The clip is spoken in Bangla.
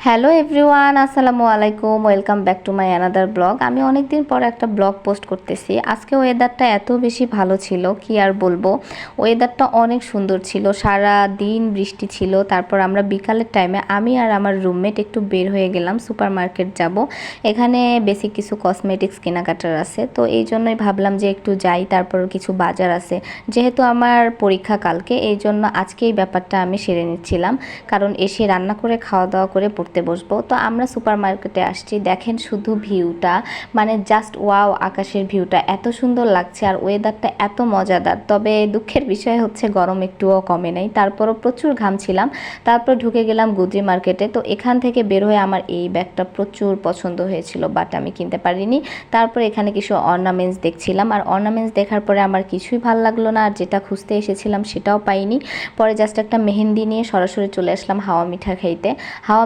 হ্যালো এভরিওয়ান, আসসালামু আলাইকুম। Welcome back to my another blog. আমি অনেক দিন পর একটা ব্লগ পোস্ট করতেছি। আজকে ওয়েদারটা এত বেশি ভালো ছিল, কি আর বলবো। ওয়েদারটা অনেক সুন্দর ছিল, সারা দিন বৃষ্টি ছিল। তারপর আমরা বিকালের টাইমে আমি আর আমার রুমমেট একটু বের হয়ে গেলাম, সুপার মার্কেট যাব। এখানে বেসিক কিছু কসমেটিক্স কেনাকাটার আছে, তো এই জন্যই ভাবলাম যে একটু যাই। তারপর কিছু বাজার আছে, যেহেতু আমার পরীক্ষা কালকে, এই জন্য আজকে এই ব্যাপারটা আমি সেরে নিচ্ছিলাম, কারণ এসে রান্না করে খাওয়া দাওয়া করে পড়তে বসবো। তো আমরা সুপার মার্কেটে আসছি, দেখেন শুধু ভিউটা, মানে জাস্ট ওয়াও। আকাশের ভিউটা এত সুন্দর লাগছে আর ওয়েদারটা এত মজাদার। তবে দুঃখের বিষয় হচ্ছে গরম একটুও কমে নাই, তারপরও প্রচুর ঘামছিলাম। তারপর ঢুকে গেলাম গুডরি মার্কেটে। তো এখান থেকে বের হয়ে আমার এই ব্যাগটা প্রচুর পছন্দ হয়েছিল, বাট আমি কিনতে পারিনি। তারপর এখানে কিছু অর্নামেন্টস দেখছিলাম, আর অর্নামেন্টস দেখার পরে আমার কিছুই ভালো লাগলো না, আর যেটা খুঁজতে এসেছিলাম সেটাও পাইনি। পরে জাস্ট একটা মেহেন্দি নিয়ে সরাসরি চলে আসলাম হাওয়া মিঠা খাইতে। হাওয়া